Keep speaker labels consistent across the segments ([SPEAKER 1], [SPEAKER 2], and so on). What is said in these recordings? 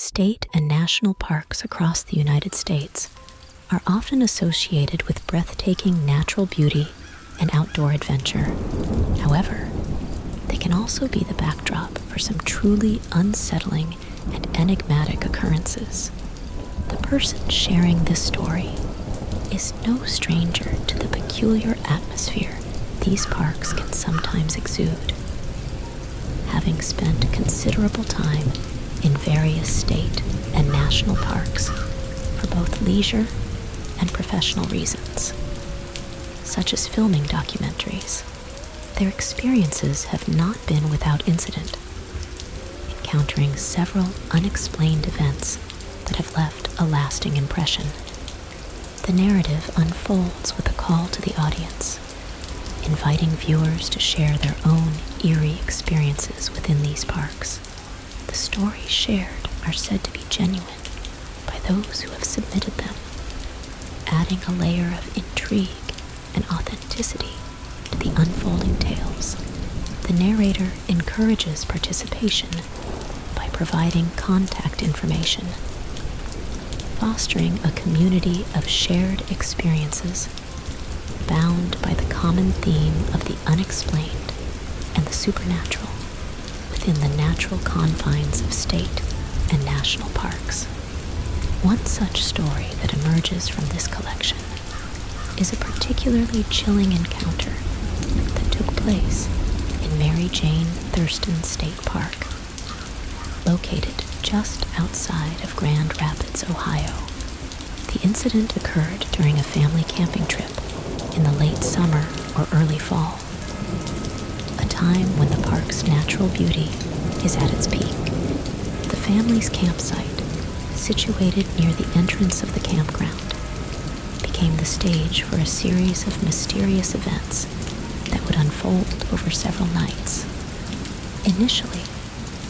[SPEAKER 1] State and national parks across the United States are often associated with breathtaking natural beauty and outdoor adventure. However, they can also be the backdrop for some truly unsettling and enigmatic occurrences. The person sharing this story is no stranger to the peculiar atmosphere these parks can sometimes exude. Having spent considerable time in various state and national parks for both leisure and professional reasons, such as filming documentaries, their experiences have not been without incident, encountering several unexplained events that have left a lasting impression. The narrative unfolds with a call to the audience, inviting viewers to share their own eerie experiences within these parks. The stories shared are said to be genuine by those who have submitted them, adding a layer of intrigue and authenticity to the unfolding tales. The narrator encourages participation by providing contact information, fostering a community of shared experiences bound by the common theme of the unexplained and the supernatural within the natural confines of state and national parks. One such story that emerges from this collection is a particularly chilling encounter that took place in Mary Jane Thurston State Park, located just outside of Grand Rapids, Ohio. The incident occurred during a family camping trip in the late summer or early fall, a time when the park's natural beauty is at its peak. The family's campsite, situated near the entrance of the campground, became the stage for a series of mysterious events that would unfold over several nights. Initially,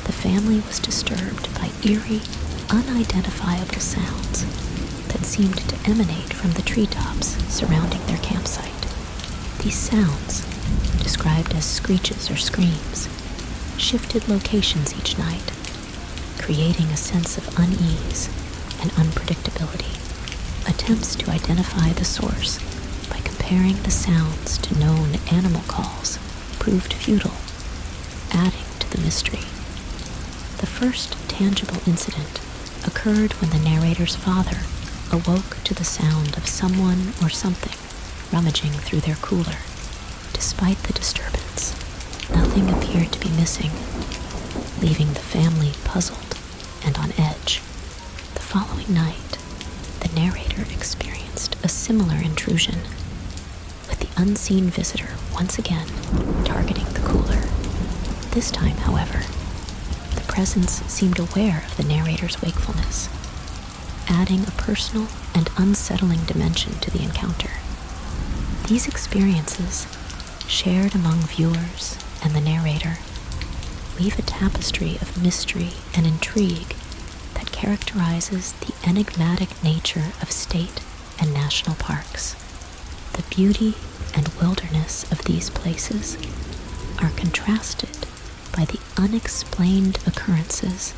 [SPEAKER 1] the family was disturbed by eerie, unidentifiable sounds that seemed to emanate from the treetops surrounding their campsite. These sounds, described as screeches or screams, shifted locations each night, creating a sense of unease and unpredictability. Attempts to identify the source by comparing the sounds to known animal calls proved futile, adding to the mystery. The first tangible incident occurred when the narrator's father awoke to the sound of someone or something rummaging through their cooler. Despite the disturbance, nothing appeared to be missing, leaving the family puzzled and on edge. The following night, the narrator experienced a similar intrusion, with the unseen visitor once again targeting the cooler. This time, however, the presence seemed aware of the narrator's wakefulness, adding a personal and unsettling dimension to the encounter. These experiences, shared among viewers and the narrator, weave a tapestry of mystery and intrigue that characterizes the enigmatic nature of state and national parks. The beauty and wilderness of these places are contrasted by the unexplained occurrences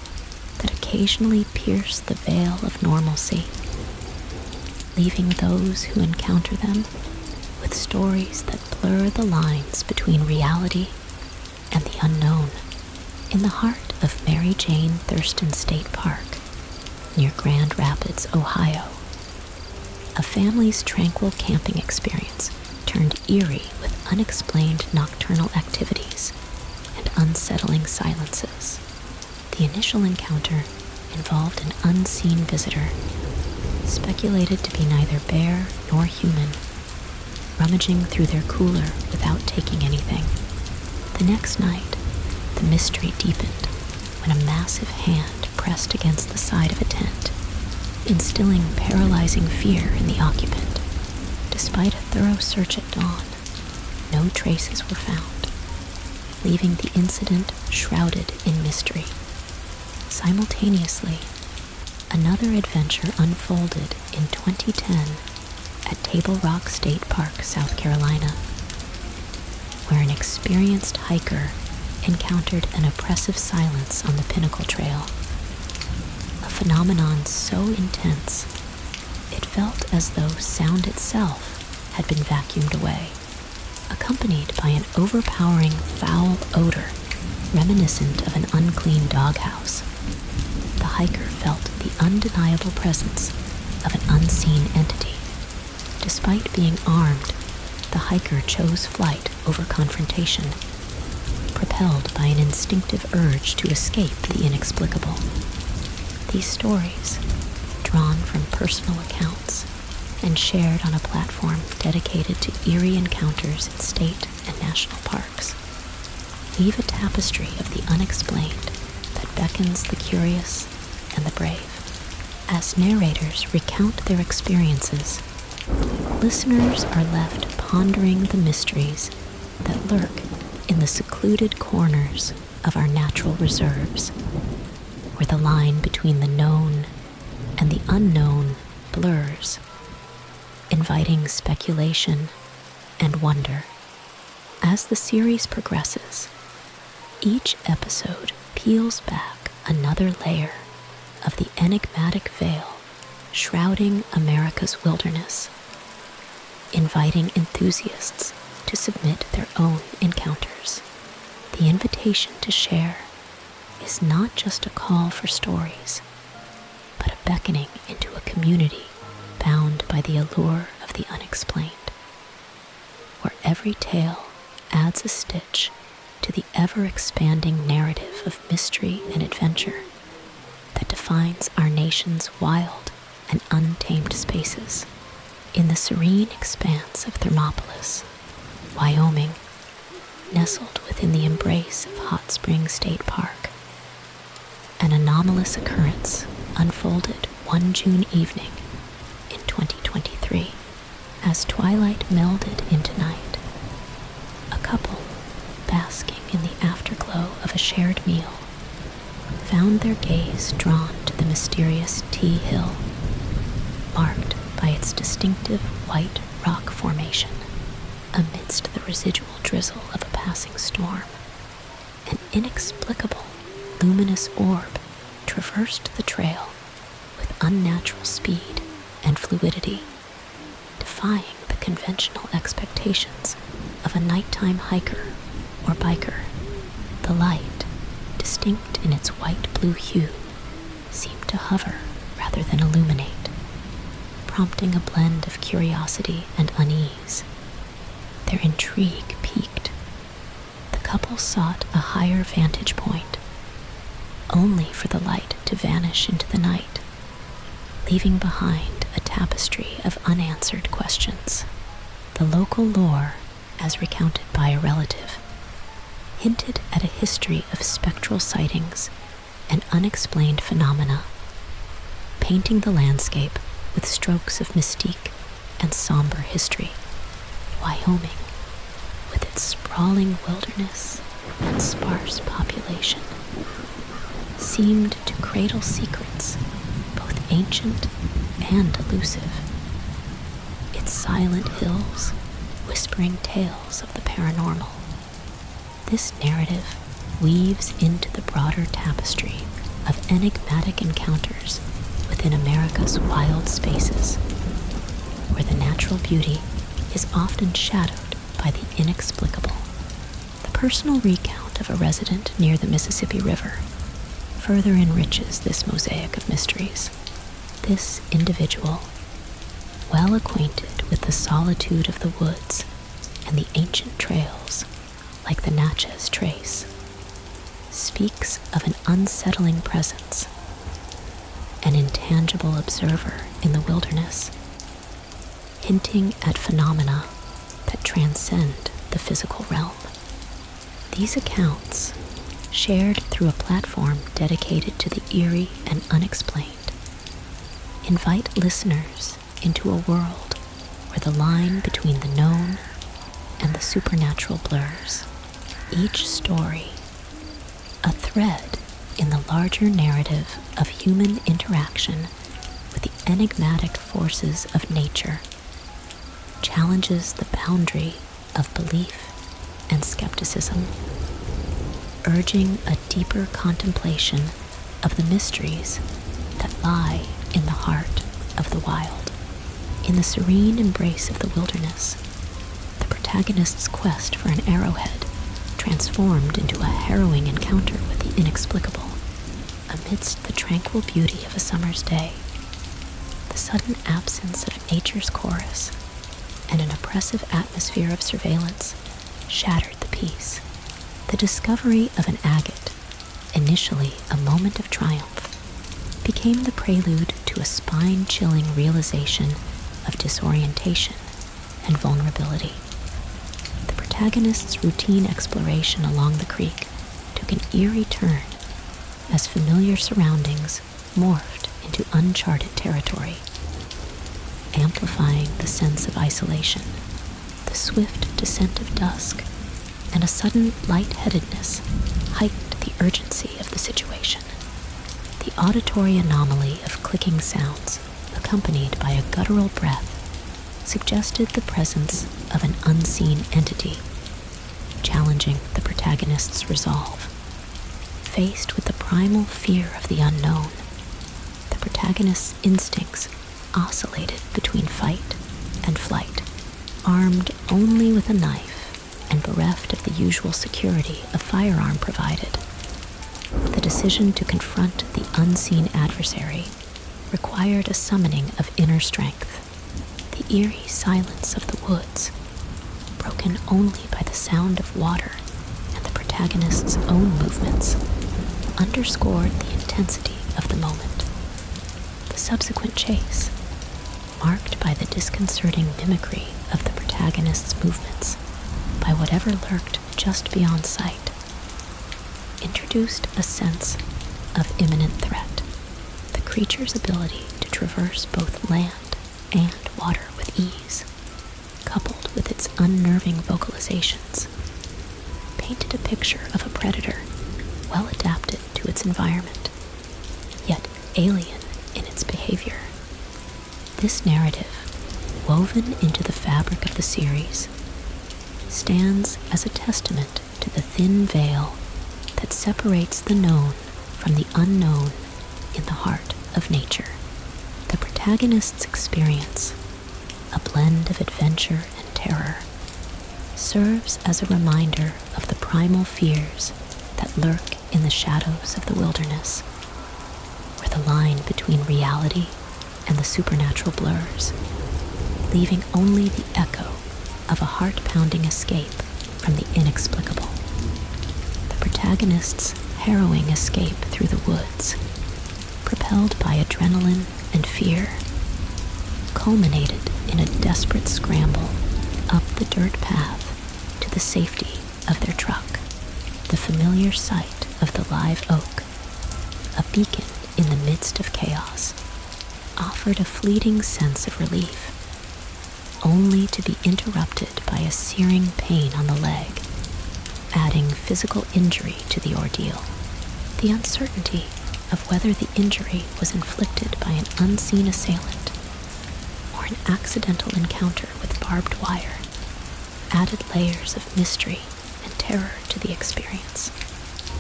[SPEAKER 1] that occasionally pierce the veil of normalcy, leaving those who encounter them with stories that blur the lines between reality and the unknown. In the heart of Mary Jane Thurston State Park, near Grand Rapids, Ohio, a family's tranquil camping experience turned eerie with unexplained nocturnal activities and unsettling silences. The initial encounter involved an unseen visitor, speculated to be neither bear nor human, rummaging through their cooler without taking anything. The next night, the mystery deepened when a massive hand pressed against the side of a tent, instilling paralyzing fear in the occupant. Despite a thorough search at dawn, no traces were found, leaving the incident shrouded in mystery. Simultaneously, another adventure unfolded in 2010 at Table Rock State Park, South Carolina, where an experienced hiker encountered an oppressive silence on the Pinnacle Trail. a phenomenon so intense it felt as though sound itself had been vacuumed away, accompanied by an overpowering foul odor reminiscent of an unclean doghouse. The hiker felt the undeniable presence of an unseen entity. Despite being armed, the hiker chose flight over confrontation, propelled by an instinctive urge to escape the inexplicable. These stories, drawn from personal accounts and shared on a platform dedicated to eerie encounters in state and national parks, weave a tapestry of the unexplained that beckons the curious and the brave. As narrators recount their experiences, listeners are left pondering the mysteries that lurk in the secluded corners of our natural reserves, where the line between the known and the unknown blurs, inviting speculation and wonder. As the series progresses, each episode peels back another layer of the enigmatic veil shrouding America's wilderness, inviting enthusiasts to submit their own encounters. The invitation to share is not just a call for stories, but a beckoning into a community bound by the allure of the unexplained, where every tale adds a stitch to the ever-expanding narrative of mystery and adventure that defines our nation's wild and untamed spaces. In the serene expanse of Thermopolis, Wyoming, nestled within the embrace of Hot Springs State Park, an anomalous occurrence unfolded one June evening in 2023. As twilight melded into night, a couple, basking in the afterglow of a shared meal, found their gaze drawn to the mysterious T-Hill, marked by its distinctive white rock formation amidst the residual drizzle of a passing storm. An inexplicable, luminous orb traversed the trail with unnatural speed and fluidity, defying the conventional expectations of a nighttime hiker or biker. The light, distinct in its white-blue hue, seemed to hover rather than illuminate, prompting a blend of curiosity and unease. Their intrigue piqued. The couple sought a higher vantage point, only for the light to vanish into the night, leaving behind a tapestry of unanswered questions. The local lore, as recounted by a relative, hinted at a history of spectral sightings and unexplained phenomena, painting the landscape with strokes of mystique and somber history. Wyoming, with its sprawling wilderness and sparse population, seemed to cradle secrets both ancient and elusive, its silent hills whispering tales of the paranormal. This narrative weaves into the broader tapestry of enigmatic encounters within America's wild spaces, where the natural beauty is often shadowed by the inexplicable. The personal recount of a resident near the Mississippi River further enriches this mosaic of mysteries. This individual, well acquainted with the solitude of the woods and the ancient trails like the Natchez Trace, speaks of an unsettling presence, an intangible observer in the wilderness, hinting at phenomena that transcend the physical realm. These accounts, shared through a platform dedicated to the eerie and unexplained, invite listeners into a world where the line between the known and the supernatural blurs. Each story, a thread in the larger narrative of human interaction with the enigmatic forces of nature, challenges the boundary of belief and skepticism, urging a deeper contemplation of the mysteries that lie in the heart of the wild. In the serene embrace of the wilderness, the protagonist's quest for an arrowhead transformed into a harrowing encounter with the inexplicable. Amidst the tranquil beauty of a summer's day, the sudden absence of nature's chorus and an oppressive atmosphere of surveillance shattered the peace. The discovery of an agate, initially a moment of triumph, became the prelude to a spine-chilling realization of disorientation and vulnerability. The protagonist's routine exploration along the creek took an eerie turn as familiar surroundings morphed into uncharted territory, amplifying the sense of isolation. The swift descent of dusk and a sudden lightheadedness heightened the urgency of the situation. The auditory anomaly of clicking sounds, accompanied by a guttural breath, suggested the presence of an unseen entity, challenging the protagonist's resolve. Faced with the primal fear of the unknown, the protagonist's instincts oscillated between fight and flight. Armed only with a knife and bereft of the usual security a firearm provided, the decision to confront the unseen adversary required a summoning of inner strength. The eerie silence of the woods, broken only by the sound of water and the protagonist's own movements, underscored the intensity of the moment. The subsequent chase, marked by the disconcerting mimicry of the protagonist's movements by whatever lurked just beyond sight, introduced a sense of imminent threat. The creature's ability to traverse both land and water with ease, coupled with its unnerving vocalizations, painted a picture of a predator well adapted to its environment, yet alien in its behavior. This narrative, woven into the fabric of the series, stands as a testament to the thin veil that separates the known from the unknown in the heart of nature. The protagonist's experience, a blend of adventure and terror, serves as a reminder of the primal fears that lurk in the shadows of the wilderness, where the line between reality and the supernatural blurs, leaving only the echo of a heart-pounding escape from the inexplicable. The protagonist's harrowing escape through the woods, propelled by adrenaline and fear, culminated in a desperate scramble up the dirt path to the safety of their truck. The familiar sight of the live oak, a beacon in the midst of chaos, offered a fleeting sense of relief, only to be interrupted by a searing pain on the leg, adding physical injury to the ordeal. The uncertainty of whether the injury was inflicted by an unseen assailant or an accidental encounter with barbed wire added layers of mystery and terror to the experience.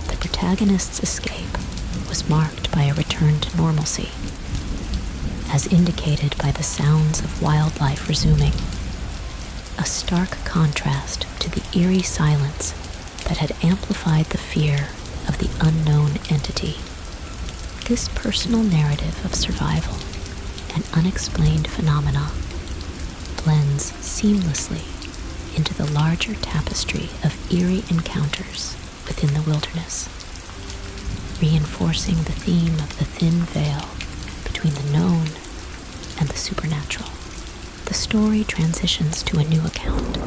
[SPEAKER 1] The protagonist's escape was marked by a return to normalcy, as indicated by the sounds of wildlife resuming, a stark contrast to the eerie silence that had amplified the fear of the unknown entity. This personal narrative of survival and unexplained phenomena blends seamlessly into the larger tapestry of eerie encounters within the wilderness, reinforcing the theme of the thin veil between the known and the supernatural. The story transitions to a new account,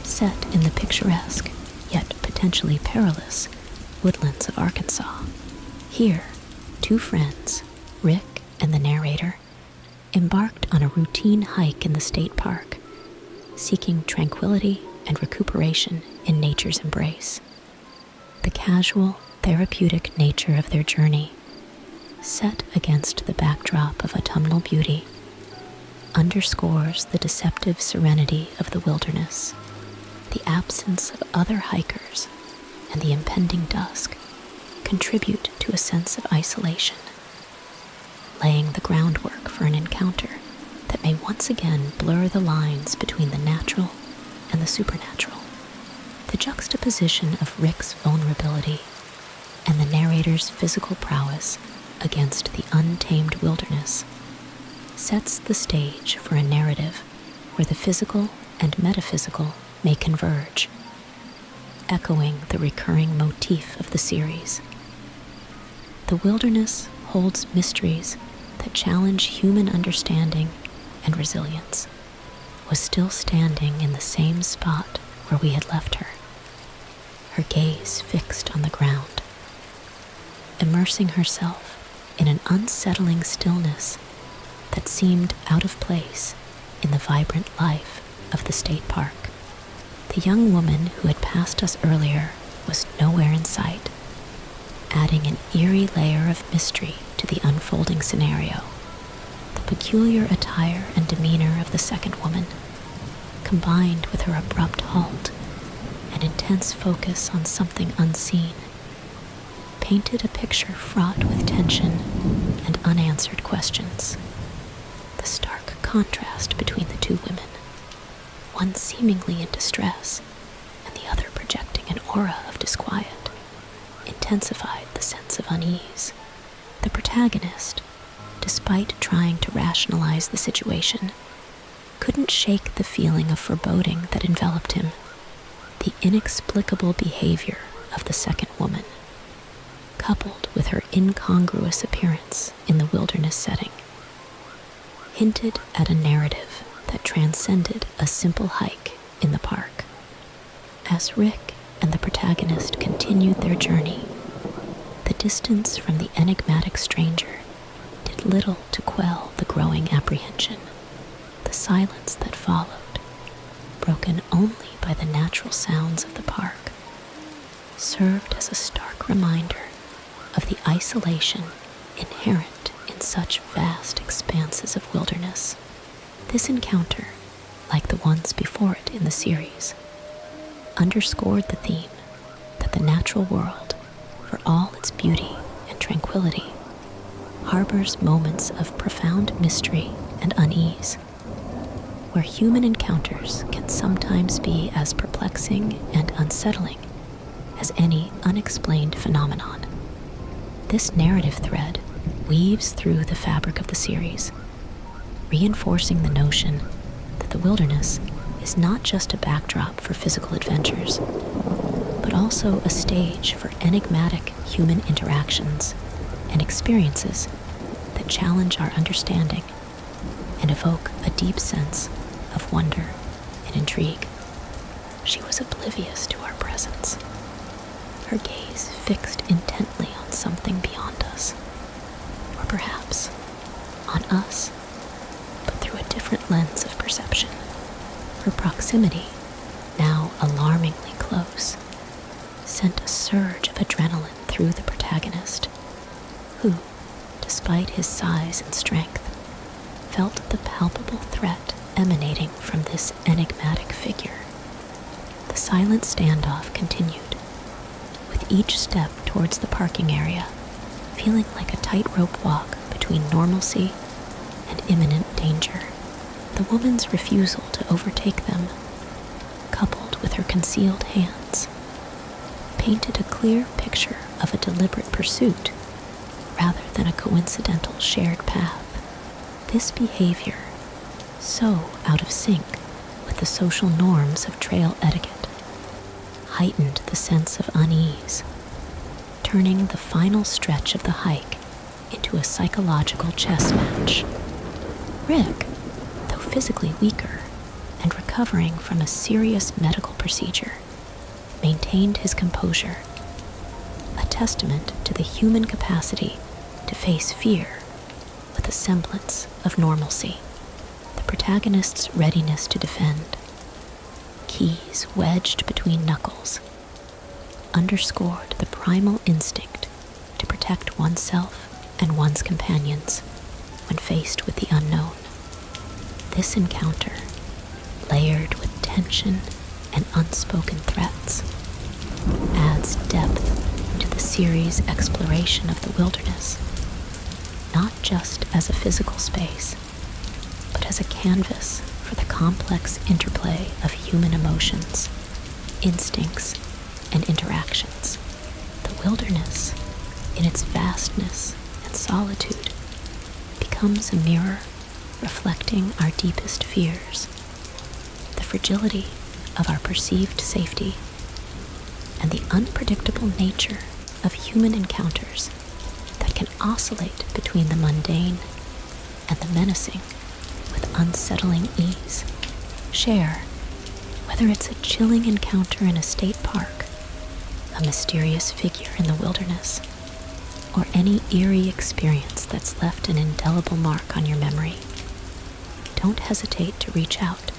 [SPEAKER 1] set in the picturesque, yet potentially perilous, woodlands of Arkansas. Here, two friends, Rick and the narrator, embarked on a routine hike in the state park, seeking tranquility and recuperation in nature's embrace. The casual, therapeutic nature of their journey, set against the backdrop of autumnal beauty, underscores the deceptive serenity of the wilderness. The absence of other hikers and the impending dusk contribute to a sense of isolation, laying the groundwork for an encounter that may once again blur the lines between the natural and the supernatural. The juxtaposition of Rick's vulnerability and the narrator's physical prowess against the untamed wilderness sets the stage for a narrative where the physical and metaphysical may converge, echoing the recurring motif of the series. The wilderness holds mysteries that challenge human understanding and resilience, was still standing in the same spot where we had left her, her gaze fixed on the ground, immersing herself in an unsettling stillness that seemed out of place in the vibrant life of the state park. The young woman who had passed us earlier was nowhere in sight, adding an eerie layer of mystery to the unfolding scenario. The peculiar attire and demeanor of the second woman, combined with her abrupt halt and intense focus on something unseen, painted a picture fraught with tension and unanswered questions. The stark contrast between the two women, one seemingly in distress and the other projecting an aura of disquiet, intensified the sense of unease. The protagonist, despite trying to rationalize the situation, couldn't shake the feeling of foreboding that enveloped him. The inexplicable behavior of the second woman, coupled with her incongruous appearance in the wilderness setting, hinted at a narrative that transcended a simple hike in the park. As Rick and the protagonist continued their journey, the distance from the enigmatic stranger did little to quell the growing apprehension. The silence that followed, broken only by the natural sounds of the park, served as a stark reminder of the isolation inherent in such vast expanses of wilderness. This encounter, like the ones before it in the series, underscored the theme that the natural world, for all its beauty and tranquility, harbors moments of profound mystery and unease, where human encounters can sometimes be as perplexing and unsettling as any unexplained phenomenon. This narrative thread weaves through the fabric of the series, reinforcing the notion that the wilderness is not just a backdrop for physical adventures, but also a stage for enigmatic human interactions and experiences that challenge our understanding and evoke a deep sense of wonder and intrigue. She was oblivious to our presence, her gaze fixed intently on something beyond us, or perhaps on us, but through a different lens of perception. Her proximity, now alarmingly close, sent a surge of adrenaline through the protagonist, who, despite his size and strength, felt the palpable threat emanating from this enigmatic figure. The silent standoff continued, with each step towards the parking area feeling like a tightrope walk between normalcy and imminent danger. The woman's refusal to overtake them, coupled with her concealed hands, painted a clear picture of a deliberate pursuit rather than a coincidental shared path. This behavior, so out of sync with the social norms of trail etiquette, heightened the sense of unease, turning the final stretch of the hike into a psychological chess match. Rick, though physically weaker and recovering from a serious medical procedure, maintained his composure, a testament to the human capacity to face fear with a semblance of normalcy. The protagonist's readiness to defend, keys wedged between knuckles, underscored the primal instinct to protect oneself and one's companions when faced with the unknown. This encounter, layered with tension and unspoken threats, adds depth to the series' exploration of the wilderness, not just as a physical space, but as a canvas for the complex interplay of human emotions, instincts, and interactions. The wilderness, in its vastness and solitude, becomes a mirror reflecting our deepest fears, the fragility of our perceived safety, and the unpredictable nature of human encounters that can oscillate between the mundane and the menacing with unsettling ease. Share, whether it's a chilling encounter in a state park, a mysterious figure in the wilderness, or any eerie experience that's left an indelible mark on your memory. Don't hesitate to reach out.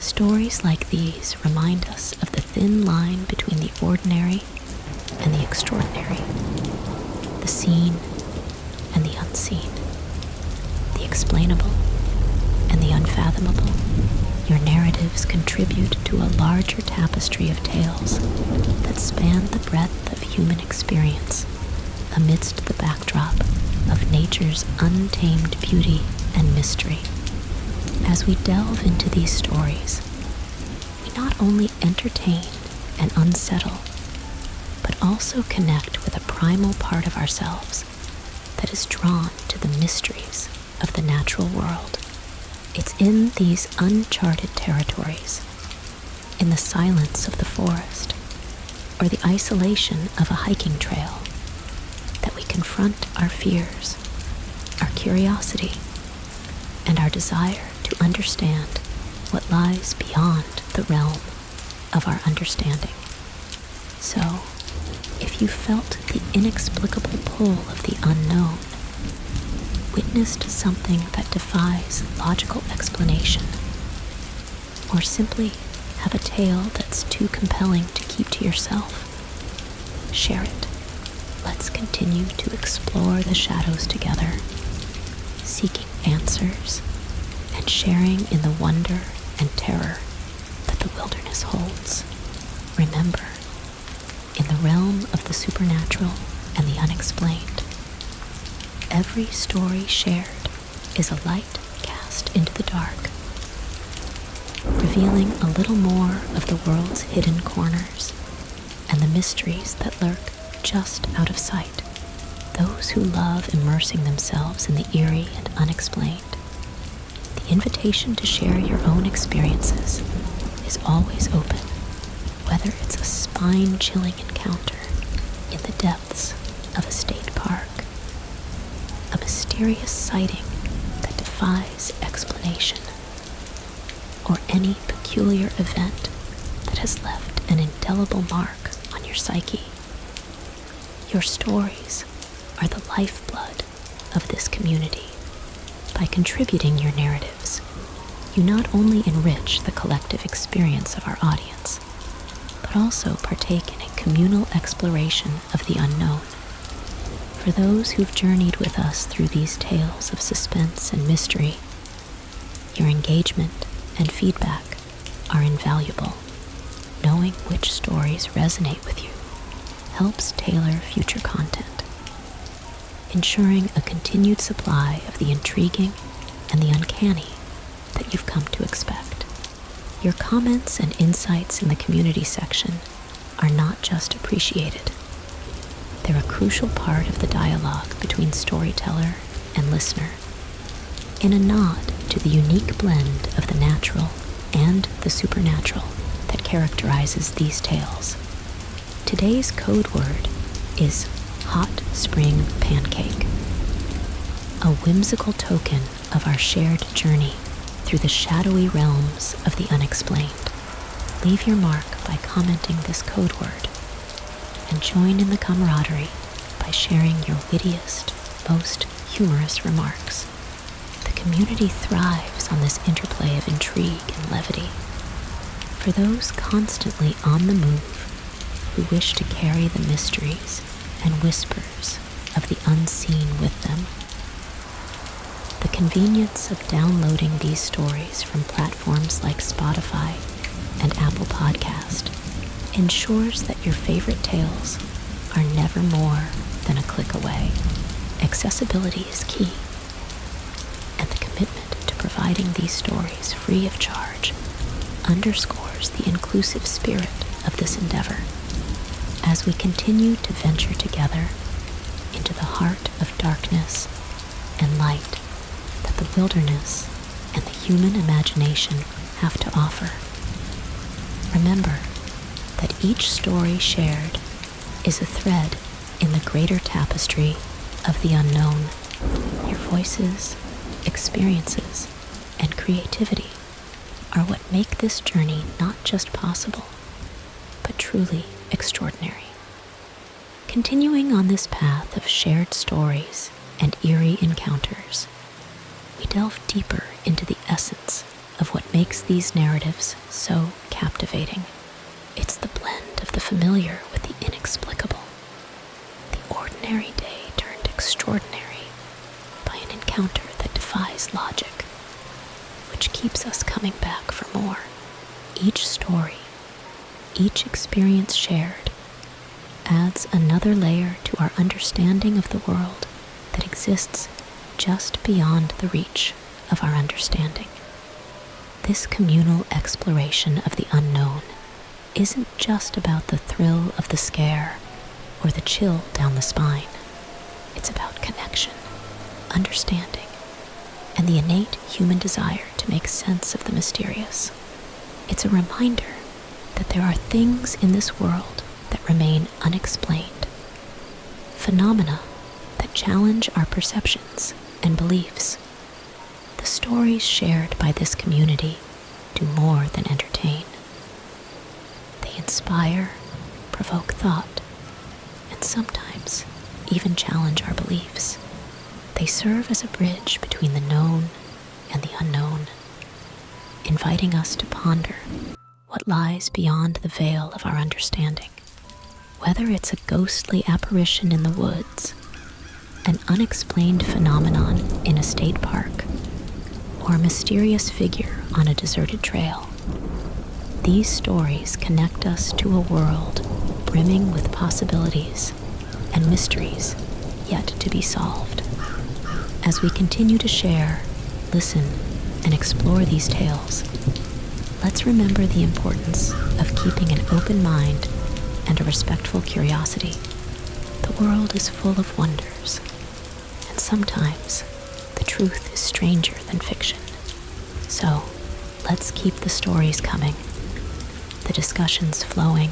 [SPEAKER 1] Stories like these remind us of the thin line between the ordinary and the extraordinary, the seen and the unseen, the explainable and the unfathomable. Your narratives contribute to a larger tapestry of tales that span the breadth of human experience amidst the backdrop of nature's untamed beauty and mystery. As we delve into these stories, we not only entertain and unsettle, but also connect with a primal part of ourselves that is drawn to the mysteries of the natural world. It's in these uncharted territories, in the silence of the forest, or the isolation of a hiking trail, that we confront our fears, our curiosity, and our desire to understand what lies beyond the realm of our understanding. So, if you felt the inexplicable pull of the unknown, witnessed something that defies logical explanation, or simply have a tale that's too compelling to keep to yourself, share it. Let's continue to explore the shadows together, seeking answers and sharing in the wonder and terror that the wilderness holds. Remember, in the realm of the supernatural and the unexplained, every story shared is a light cast into the dark, revealing a little more of the world's hidden corners and the mysteries that lurk just out of sight. Those who love immersing themselves in the eerie and unexplained, the invitation to share your own experiences is always open, whether it's a spine-chilling encounter in the depths of a state park, a mysterious sighting that defies explanation, or any peculiar event that has left an indelible mark on your psyche. Your stories are the lifeblood of this community. By contributing your narratives, you not only enrich the collective experience of our audience, but also partake in a communal exploration of the unknown. For those who've journeyed with us through these tales of suspense and mystery, your engagement and feedback are invaluable. Knowing which stories resonate with you helps tailor future content, ensuring a continued supply of the intriguing and the uncanny that you've come to expect. Your comments and insights in the community section are not just appreciated. They're a crucial part of the dialogue between storyteller and listener, in a nod to the unique blend of the natural and the supernatural that characterizes these tales. Today's code word is hot spring pancake, a whimsical token of our shared journey through the shadowy realms of the unexplained. Leave your mark by commenting this code word, and join in the camaraderie by sharing your wittiest, most humorous remarks. The community thrives on this interplay of intrigue and levity. For those constantly on the move, who wish to carry the mysteries and whispers of the unseen with them. The convenience of downloading these stories from platforms like Spotify and Apple Podcast ensures that your favorite tales are never more than a click away. accessibility is key, and the commitment to providing these stories free of charge underscores the inclusive spirit of this endeavor as we continue to venture together into the heart of darkness and light that the wilderness and the human imagination have to offer. Remember that each story shared is a thread in the greater tapestry of the unknown. Your voices, experiences, and creativity are what make this journey not just possible, but truly extraordinary. Continuing on this path of shared stories and eerie encounters, we delve deeper into the essence of what makes these narratives so captivating. It's the blend of the familiar with the inexplicable, the ordinary day turned extraordinary by an encounter that defies logic, which keeps us coming back for more. Each story, each experience shared, adds another layer to our understanding of the world that exists just beyond the reach of our understanding. This communal exploration of the unknown isn't just about the thrill of the scare or the chill down the spine. It's about connection, understanding, and the innate human desire to make sense of the mysterious. It's a reminder that there are things in this world that remain unexplained, phenomena that challenge our perceptions and beliefs. The stories shared by this community do more than entertain. They inspire, provoke thought, and sometimes even challenge our beliefs. They serve as a bridge between the known and the unknown, inviting us to ponder what lies beyond the veil of our understanding. Whether it's a ghostly apparition in the woods, an unexplained phenomenon in a state park, or a mysterious figure on a deserted trail, these stories connect us to a world brimming with possibilities and mysteries yet to be solved. As we continue to share, listen, and explore these tales, let's remember the importance of keeping an open mind and a respectful curiosity. The world is full of wonders, and sometimes the truth is stranger than fiction. So, let's keep the stories coming, the discussions flowing,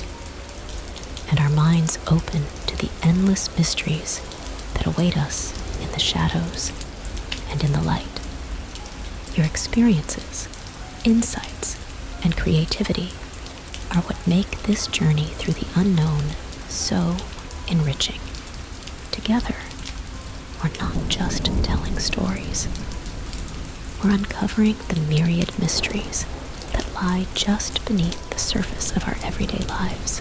[SPEAKER 1] and our minds open to the endless mysteries that await us in the shadows and in the light. Your experiences, insights, and creativity are what make this journey through the unknown so enriching. Together, we're not just telling stories. We're uncovering the myriad mysteries that lie just beneath the surface of our everyday lives,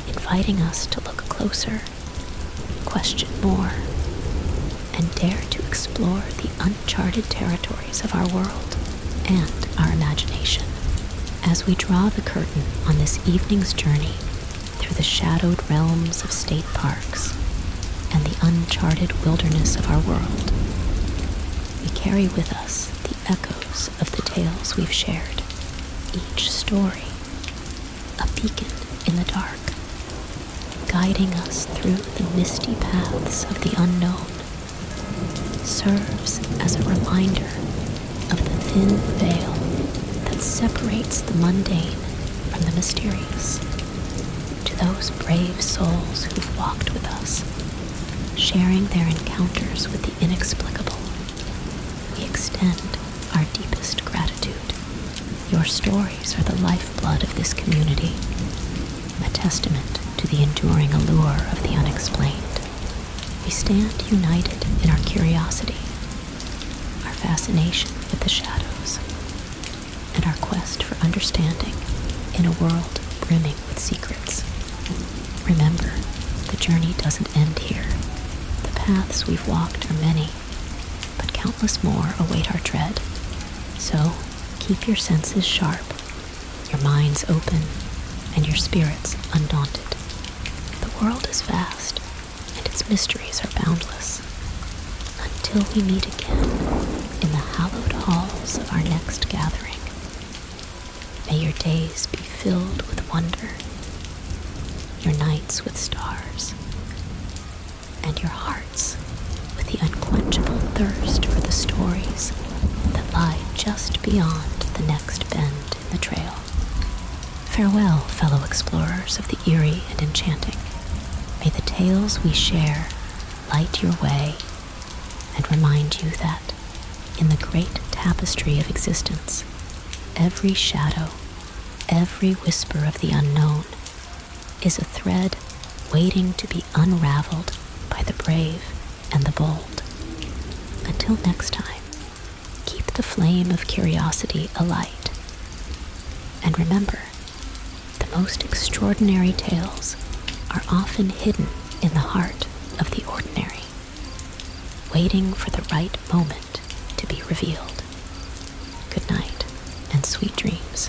[SPEAKER 1] inviting us to look closer, question more, and dare to explore the uncharted territories of our world and our imagination. As we draw the curtain on this evening's journey through the shadowed realms of state parks and the uncharted wilderness of our world, we carry with us the echoes of the tales we've shared. Each story, a beacon in the dark, guiding us through the misty paths of the unknown, serves as a reminder of the thin veil that separates the mundane from the mysterious. To those brave souls who've walked with us, sharing their encounters with the inexplicable, we extend our deepest gratitude. Your stories are the lifeblood of this community, a testament to the enduring allure of the unexplained. We stand united in our curiosity, our fascination with the shadows, and our quest for understanding in a world brimming with secrets. Remember, the journey doesn't end here. The paths we've walked are many, but countless more await our tread. So, keep your senses sharp, your minds open, and your spirits undaunted. The world is vast, and its mysteries are boundless. Until we meet again in the hallowed halls of our next gathering, may your days be filled with wonder, your nights with stars, and your hearts with the unquenchable thirst for the stories that lie just beyond the next bend in the trail. Farewell, fellow explorers of the eerie and enchanting. May the tales we share light your way and remind you that in the great tapestry of existence, every shadow, every whisper of the unknown is a thread waiting to be unraveled by the brave and the bold. Until next time, keep the flame of curiosity alight. And remember, the most extraordinary tales are often hidden in the heart of the ordinary, waiting for the right moment to be revealed. Good night and sweet dreams.